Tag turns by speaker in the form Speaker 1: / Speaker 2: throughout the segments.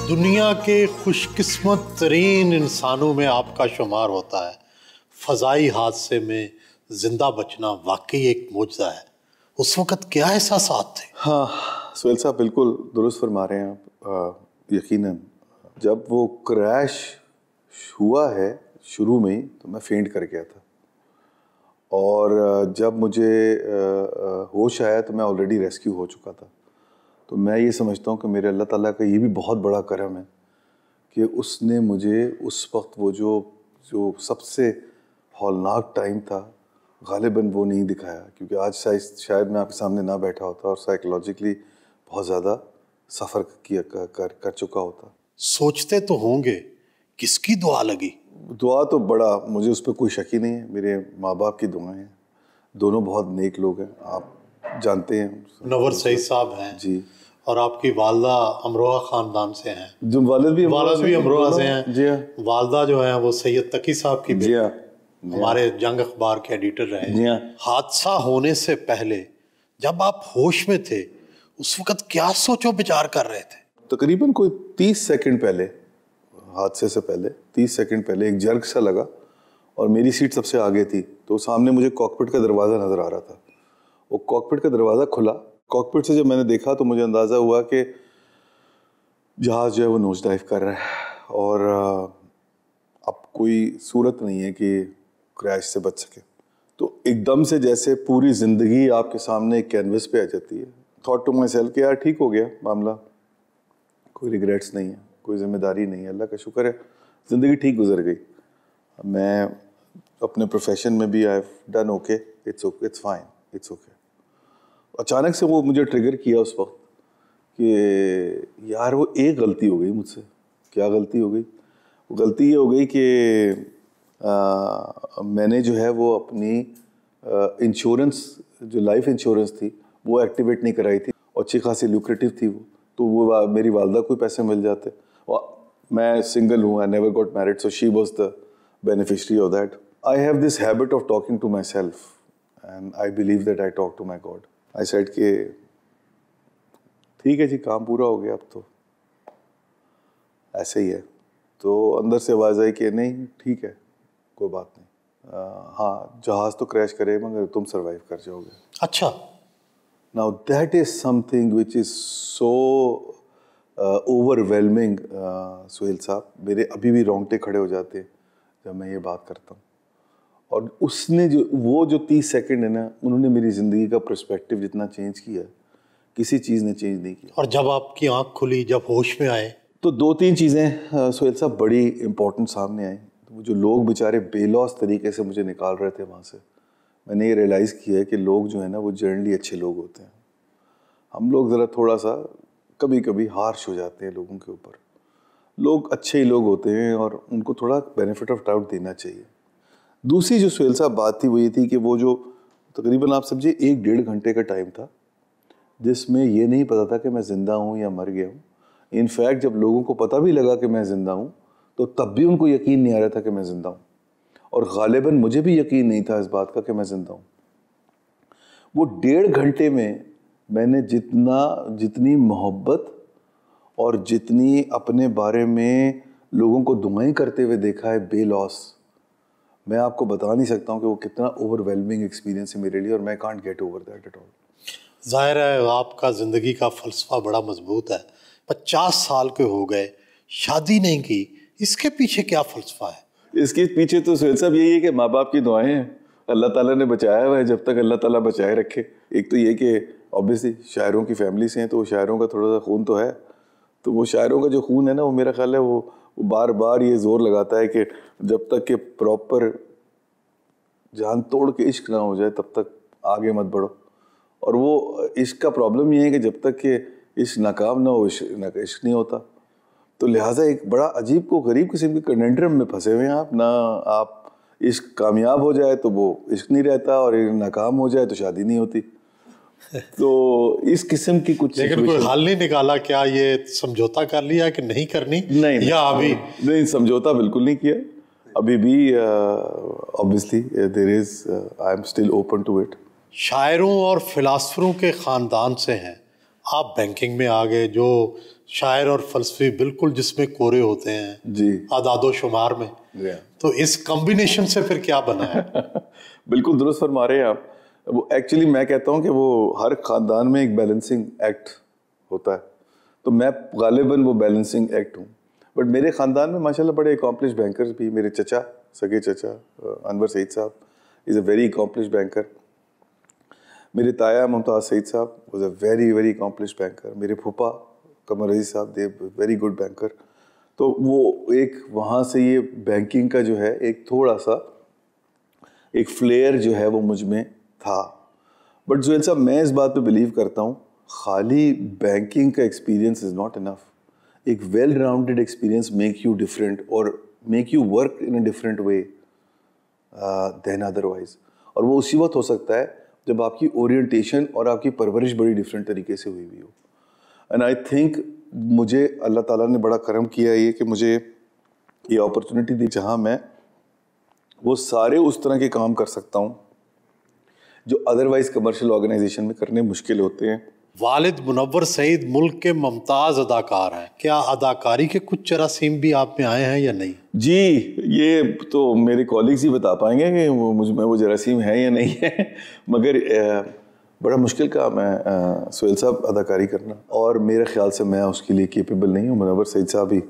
Speaker 1: दुनिया के खुशकिस्मत तरीन इंसानों में आपका शुमार होता है। फ़ज़ाई हादसे में ज़िंदा बचना वाकई एक मौजज़ा है। उस वक़्त क्या एहसासात थे?
Speaker 2: हाँ सुहेल साहब, बिल्कुल दुरुस्त फरमा रहे हैं आप। यकीनन जब वो क्रैश हुआ है शुरू में ही, तो मैं फेंट कर गया था। और जब मुझे होश आया तो मैं ऑलरेडी रेस्क्यू हो चुका था। तो मैं ये समझता हूँ कि मेरे अल्लाह ताला का ये भी बहुत बड़ा करम है कि उसने मुझे उस वक्त वो जो सबसे हौलनाक टाइम था, गालिबन वो नहीं दिखाया, क्योंकि आज शायद मैं आपके सामने ना बैठा होता और साइकोलॉजिकली बहुत ज़्यादा सफ़र कर चुका होता।
Speaker 1: सोचते तो होंगे किसकी दुआ लगी?
Speaker 2: दुआ तो बड़ा, मुझे उस पर कोई शक ही नहीं है, मेरे माँ बाप की दुआएं हैं। दोनों बहुत नेक लोग हैं, आप जानते हैं।
Speaker 1: नवर सईद साहब हैं
Speaker 2: जी, और
Speaker 1: और आपकी वालदा अमरोहा ख़ानदान से हैं।
Speaker 2: जो वालिद भी
Speaker 1: अमरोहा से हैं।
Speaker 2: जी हाँ।
Speaker 1: वालदा जो है वो सैयद तकी साहब की
Speaker 2: जी हाँ।
Speaker 1: हमारे जंग अखबार के एडिटर रहे।
Speaker 2: जी हाँ।
Speaker 1: हादसा होने से पहले जब आप होश में थे, उस वक्त क्या सोचो विचार कर रहे थे?
Speaker 2: तकरीबन कोई 30 सेकंड पहले, हादसे से पहले 30 सेकंड पहले एक जर्क सा लगा और मेरी सीट सबसे आगे थी, तो सामने मुझे कॉकपिट का दरवाज़ा नज़र आ रहा था। वो कॉकपिट का दरवाज़ा खुला। कॉकपिट से जब मैंने देखा तो मुझे अंदाज़ा हुआ कि जहाज़ जो है वो नोज डाइव कर रहा है और अब कोई सूरत नहीं है कि क्रैश से बच सके। तो एकदम से जैसे पूरी ज़िंदगी आपके सामने एक कैनवस पे आ जाती है। थॉट टू माई सेल्फ कि यार ठीक हो गया मामला, कोई रिग्रेट्स नहीं है, कोई जिम्मेदारी नहीं है, अल्लाह का शुक्र है, ज़िंदगी ठीक गुजर गई। मैं अपने प्रोफेशन में भी I have done okay, it's fine, it's okay. अचानक से वो मुझे ट्रिगर किया उस वक्त कि यार वो एक गलती हो गई मुझसे। क्या गलती हो गई? वो गलती ये हो गई कि मैंने जो है वो अपनी इंश्योरेंस, जो लाइफ इंश्योरेंस थी, वो एक्टिवेट नहीं कराई थी और अच्छी खासी ल्यूक्रेटिव थी वो, तो वो मेरी वालदा को पैसे मिल जाते। और मैं सिंगल हूँ, I never got married, so she was the beneficiary of that. I have this habit of talking to myself and I believe that I talk to my god. I said कि ठीक है जी, काम पूरा हो गया, अब तो ऐसे ही है। तो अंदर से आवाज़ आई कि नहीं ठीक है, कोई बात नहीं, हाँ जहाज़ तो क्रैश करे मगर तुम सरवाइव कर जाओगे।
Speaker 1: अच्छा।
Speaker 2: Now that is something which is so overwhelming Suhail साहब, मेरे अभी भी रोंगटे खड़े हो जाते हैं जब मैं ये बात करता हूँ। और उसने जो 30 सेकंड है ना, उन्होंने मेरी ज़िंदगी का पर्सपेक्टिव जितना चेंज किया, किसी चीज़ ने चेंज नहीं किया।
Speaker 1: और जब आपकी आंख खुली, जब होश में आए,
Speaker 2: तो 2-3 चीज़ें सुहेल साहब बड़ी इंपॉर्टेंट सामने आई। तो वो जो लोग बेचारे बेलौस तरीके से मुझे निकाल रहे थे वहाँ से, मैंने ये रियलाइज़ किया है कि लोग जो है ना वो जनरली अच्छे लोग होते हैं। हम लोग ज़रा थोड़ा सा कभी कभी हार्श हो जाते हैं लोगों के ऊपर। लोग अच्छे ही लोग होते हैं और उनको थोड़ा बेनिफिट ऑफ डाउट देना चाहिए। दूसरी जो सुहेल साहब बात थी वो ये थी कि वो जो तकरीबन आप समझिए 1-1.5 घंटे का टाइम था जिसमें ये नहीं पता था कि मैं ज़िंदा हूँ या मर गया हूँ। इनफैक्ट जब लोगों को पता भी लगा कि मैं ज़िंदा हूँ तो तब भी उनको यकीन नहीं आ रहा था कि मैं ज़िंदा हूँ, और गालिबन मुझे भी यकीन नहीं था इस बात का कि मैं ज़िंदा हूँ। वो 1.5 घंटे में मैंने जितनी मोहब्बत और जितनी अपने बारे में लोगों को दुआएं करते हुए देखा है बेलौस, मैं आपको बता नहीं सकता हूँ कि वो कितना ओवरवेलमिंग एक्सपीरियंस है मेरे लिए, और मैं can't get over that at all.
Speaker 1: जाहिर है आपका ज़िंदगी का फ़लसफ़ा बड़ा मजबूत है। 50 साल के हो गए, शादी नहीं की, इसके पीछे क्या फ़लसफ़ा है?
Speaker 2: इसके पीछे तो सुहेल साहब यही है कि माँ बाप की दुआएं हैं, अल्लाह ताला ने बचाया हुआ है, जब तक अल्लाह ताला बचाए रखे। एक तो ये कि ऑब्वियसली शायरों की फैमिली से हैं तो शायरों का थोड़ा सा खून तो है, तो वो शायरों का जो खून है ना, वो मेरा ख्याल है वो बार बार ये जोर लगाता है कि जब तक कि प्रॉपर जान तोड़ के इश्क ना हो जाए तब तक आगे मत बढ़ो। और वो इश्क का प्रॉब्लम ये है कि जब तक कि इश्क नाकाम ना हो, इश्क नहीं होता। तो लिहाजा एक बड़ा अजीब को गरीब किस्म के कंडेंड्रम में फंसे हुए हैं आप ना। आप इश्क कामयाब हो जाए तो वो इश्क नहीं रहता, और नाकाम हो जाए तो शादी नहीं होती। तो इस किस्म की कुछ,
Speaker 1: लेकिन कोई हल नहीं निकाला क्या? ये समझौता कर लिया कि नहीं करनी?
Speaker 2: नहीं,
Speaker 1: या अभी
Speaker 2: नहीं, समझौता बिल्कुल नहीं किया अभी भी। Obviously there is, I am still open to it.
Speaker 1: शायरों और फिलासफरों के ख़ानदान से हैं, आप बैंकिंग में आ गए, जो शायर और फलसफी बिल्कुल जिसमें कोरे होते हैं
Speaker 2: जी।
Speaker 1: आदादो शुमार में, तो इस कॉम्बिनेशन से फिर क्या बना है?
Speaker 2: बिल्कुल दुरुस्त फरमा रहे हैं आप। वो एक्चुअली मैं कहता हूँ कि वो हर ख़ानदान में एक बैलेंसिंग एक्ट होता है, तो मैं गालिबन वो बैलेंसिंग एक्ट हूँ। बट मेरे ख़ानदान में माशाल्लाह बड़े अकॉम्प्लिश बैंकर्स भी, मेरे चचा, सगे चचा अनवर सईद साहब is a very accomplish banker. मेरे ताया मुमताज़ सईद साहब was a very very accomplish banker. मेरे फूफा कमर रईस साहब दे वेरी गुड बैंकर। तो वो एक वहाँ से ये बैंकिंग का जो है एक थोड़ा सा एक फ्लेयर जो है वो मुझ में था। बट जुएल साहब, मैं इस बात पे बिलीव करता हूँ खाली बैंकिंग का एक्सपीरियंस इज़ नॉट इनफ। एक well rounded experience make you different और make you work in a different way than otherwise. और वो उसी वक्त हो सकता है जब आपकी ओरिएंटेशन और आपकी परवरिश बड़ी डिफरेंट तरीके से हुई हुई हो। एंड आई थिंक मुझे अल्लाह ताला ने बड़ा करम किया ये कि मुझे ये अपॉर्चुनिटी दी जहाँ मैं वो सारे उस तरह के काम कर सकता हूँ जो अदरवाइज कमर्शियल ऑर्गेनाइजेशन में करने मुश्किल होते हैं।
Speaker 1: वालिद मुनव्वर सईद मुल्क के मुमताज़ अदाकार हैं, क्या अदाकारी के कुछ जरासीम भी आप में आए हैं या नहीं?
Speaker 2: जी, ये तो मेरे कॉलीग्स ही बता पाएंगे कि वो मुझ में वो जरासीम है या नहीं है। मगर बड़ा मुश्किल काम है सुहेल साहब अदाकारी करना, और मेरे ख्याल से मैं उसके लिए केपेबल नहीं हूँ। मुनव्वर सईद साहब ही।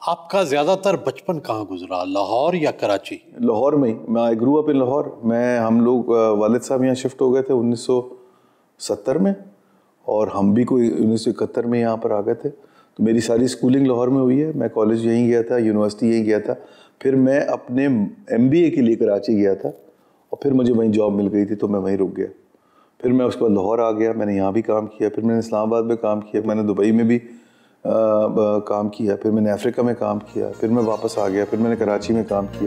Speaker 1: आपका ज़्यादातर बचपन कहाँ गुजरा, लाहौर या कराची?
Speaker 2: लाहौर में ही। मैं आई ग्रू अप इन लाहौर। हम लोग वालिद साहब यहाँ शिफ्ट हो गए थे 1970 में, और हम भी कोई 1971 में यहाँ पर आ गए थे। तो मेरी सारी स्कूलिंग लाहौर में हुई है। मैं कॉलेज यहीं गया था, यूनिवर्सिटी यहीं गया था। फिर मैं अपने MBA के लिए कराची गया था, और फिर मुझे वहीं जॉब मिल गई थी तो मैं वहीं रुक गया। फिर मैं उसके बाद लाहौर आ गया, मैंने यहाँ भी काम किया। फिर मैंने इस्लामाबाद में काम किया, मैंने दुबई में भी काम किया, फिर मैंने अफ्रीका में काम किया, फिर मैं वापस आ गया, फिर मैंने कराची में काम किया।